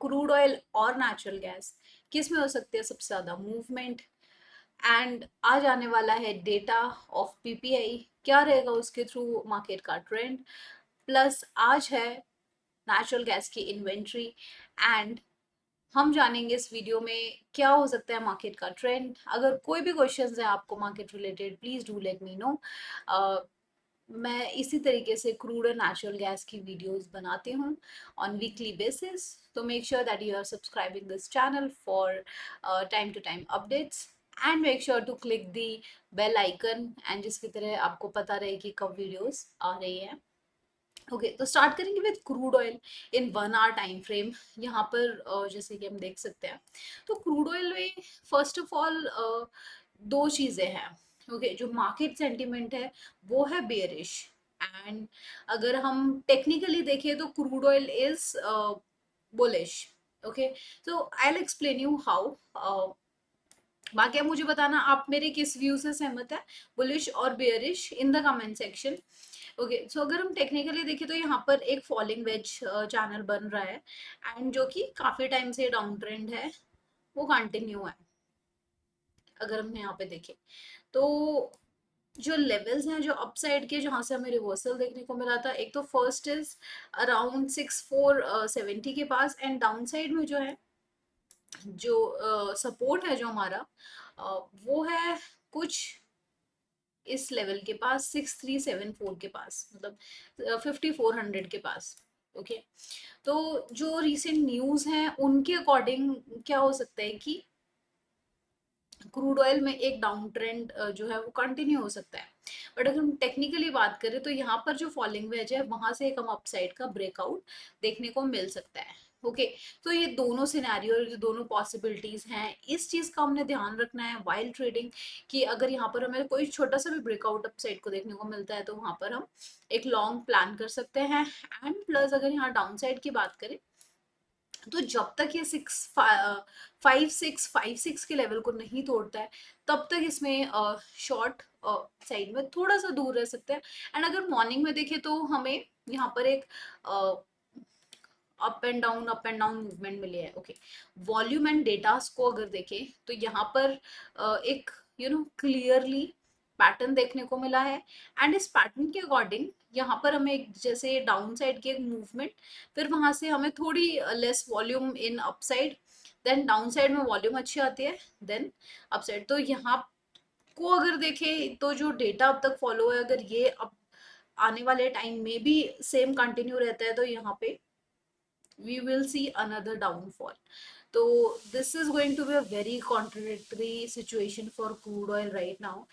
Crude oil और natural gas किस में हो सकती है सबसे ज़्यादा मूवमेंट। एंड आज आने वाला है डेटा ऑफ पीपीआई, क्या रहेगा उसके थ्रू मार्केट का ट्रेंड। प्लस आज है नेचुरल गैस की इन्वेंट्री। एंड हम जानेंगे इस वीडियो में क्या हो सकता है मार्केट का ट्रेंड। अगर कोई भी क्वेश्चंस है आपको market related, please do let me know. मैं इसी तरीके से क्रूड और नेचुरल गैस की वीडियोस बनाती हूँ ऑन वीकली बेसिस। तो make sure that you are subscribing this channel for time to time updates and make sure to click the bell icon, एंड जिसकी तरह आपको पता रहे कि कब वीडियोस आ रही हैं। ओके, तो स्टार्ट करेंगे with crude oil in 1 hour time frame. यहाँ पर जैसे कि हम देख सकते हैं, तो क्रूड ऑयल में फर्स्ट ऑफ ऑल दो चीज़ें हैं। ओके, जो मार्केट सेंटिमेंट है वो है बेयरिश। एंड अगर हम टेक्निकली देखें तो crude oil is bullish. Okay, तो I will explain you how. बाकी आप मुझे बताना आप मेरे किस व्यू से सहमत है, बुलिश और bearish, in the comment section. Okay, so अगर हम टेक्निकली देखें तो यहाँ पर एक फॉलिंग वेज चैनल बन रहा है, एंड जो कि काफी टाइम से डाउन ट्रेंड है, वो कंटिन्यू है। अगर हम यहाँ पे देखें तो जो लेवल्स हैं जो अपसाइड के, जहाँ से हमें रिवर्सल देखने को मिला था, एक तो फर्स्ट इज अराउंड 6470 के पास, एंड डाउन साइड में जो है, जो सपोर्ट है जो हमारा, वो है कुछ इस लेवल के पास, 6374 के पास, मतलब 5400 के पास। ओके, तो जो रिसेंट न्यूज हैं उनके अकॉर्डिंग क्या हो सकता है कि क्रूड ऑयल में एक डाउन ट्रेंड जो है वो कंटिन्यू हो सकता है। बट अगर हम टेक्निकली बात करें तो यहाँ पर जो फॉलिंग वेज है वहां से एक हम अपसाइड का ब्रेकआउट देखने को मिल सकता है। ओके, तो ये दोनों सिनेरियो, जो दोनों पॉसिबिलिटीज हैं, इस चीज का हमने ध्यान रखना है वाइल ट्रेडिंग, कि अगर यहाँ पर हमें कोई छोटा सा भी ब्रेकआउट अपसाइड को देखने को मिलता है तो वहां पर हम एक लॉन्ग प्लान कर सकते हैं। एंड प्लस अगर यहाँ डाउन साइड की बात करें तो जब तक ये 5656 के लेवल को नहीं तोड़ता है, तब तक इसमें शॉर्ट साइड में थोड़ा सा दूर रह सकते हैं। एंड अगर मॉर्निंग में देखें तो हमें यहाँ पर एक अप एंड डाउन मूवमेंट मिली है। ओके, वॉल्यूम एंड डेटास को अगर देखें तो यहाँ पर एक क्लियरली पैटर्न देखने को मिला है। एंड इस पैटर्न के अकॉर्डिंग यहाँ पर हमें जैसे डाउन साइड की एक मूवमेंट, फिर वहां से हमें थोड़ी less volume in upside, then down side में वॉल्यूम अच्छी आती है, देन अपसाइड। तो यहाँ को अगर देखें तो जो डेटा अब तक फॉलो है, अगर ये अब आने वाले टाइम में भी सेम कंटिन्यू रहता है तो यहाँ पे we will see another downfall. So this is going to be a very contradictory situation for crude oil right now.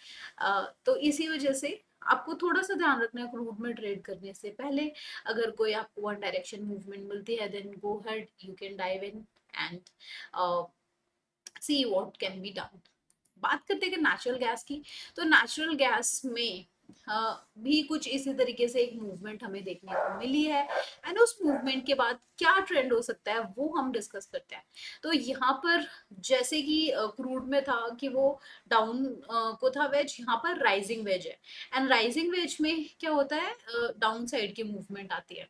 तो इसी वजह से आपको थोड़ा सा ध्यान रखना है क्रूड में ट्रेड करने से पहले। अगर कोई आपको वन डायरेक्शन मूवमेंट मिलती है, then go ahead, you can dive in and see what can be done. बात करते हैं नेचुरल गैस की, तो नेचुरल गैस में भी कुछ इसी तरीके से एक मूवमेंट हमें देखने को मिली है। एंड उस मूवमेंट के बाद क्या ट्रेंड हो सकता है वो हम डिस्कस करते हैं। तो यहाँ पर जैसे कि क्रूड में था कि वो डाउन को था वेज, यहाँ पर राइजिंग वेज है। एंड राइजिंग वेज में क्या होता है, डाउन साइड की मूवमेंट आती है,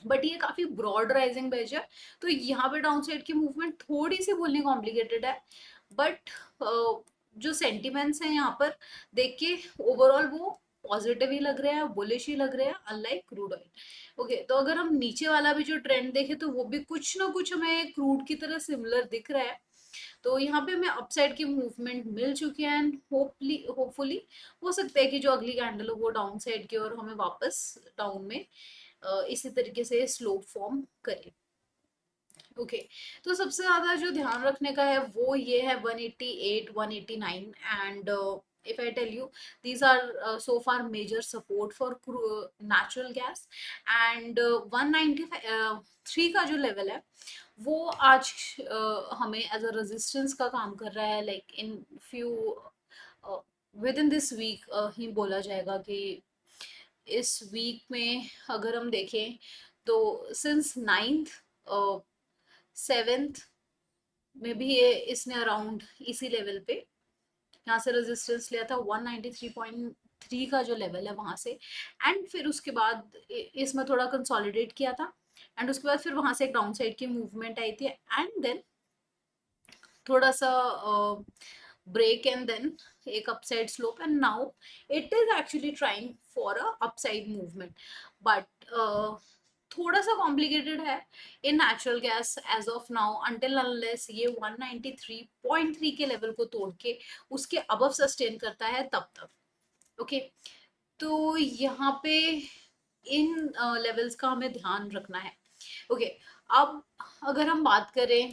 बट ये काफी ब्रॉड राइजिंग वेज है। तो यहाँ पे डाउन साइड की मूवमेंट थोड़ी सी बोलनी कॉम्प्लिकेटेड है, बट जो सेंटिमेंट्स हैं यहाँ पर देख के ओवरऑल वो पॉजिटिव ही लग रहे हैं, बुलिश ही लग रहे हैं, अनलाइक क्रूड ऑयल। ओके, तो अगर हम नीचे वाला भी जो ट्रेंड देखें तो वो भी कुछ ना कुछ हमें क्रूड की तरह सिमिलर दिख रहा है। तो यहाँ पे हमें अपसाइड की मूवमेंट मिल चुकी है, एंड होपफुली हो सकता है कि जो अगली कैंडल हो वो डाउन साइड की और हमें वापस डाउन में इसी तरीके से स्लोप फॉर्म करे। ओके, तो सबसे ज्यादा जो ध्यान रखने का है वो ये है 188 189। And if I tell you, these are so far major support for natural gas। and 193 का जो लेवल है वो आज हमें एज अ रेजिस्टेंस का काम कर रहा है। Like in few within this week ही बोला जाएगा कि इस वीक में अगर हम देखें तो सिंस 9th 7th में भी ये इसने अराउंड इसी लेवल पे यहाँ से रेजिस्टेंस लिया था 193.3 का जो लेवल है वहां से। एंड फिर उसके बाद इसमें थोड़ा कंसोलिडेट किया था, एंड उसके बाद फिर वहां से एक डाउन साइड की मूवमेंट आई थी एंड देन थोड़ा सा ब्रेक एंड देन एक upside slope and now it is actually trying for a upside movement but थोड़ा सा कॉम्प्लिकेटेड है in natural gas as of now until unless ये 193.3 के लेवल को तोड़ के उसके अबव सस्टेन करता है तब तक ओके तो यहाँ पे इन लेवल्स का हमें ध्यान रखना है ओके अब अगर हम बात करें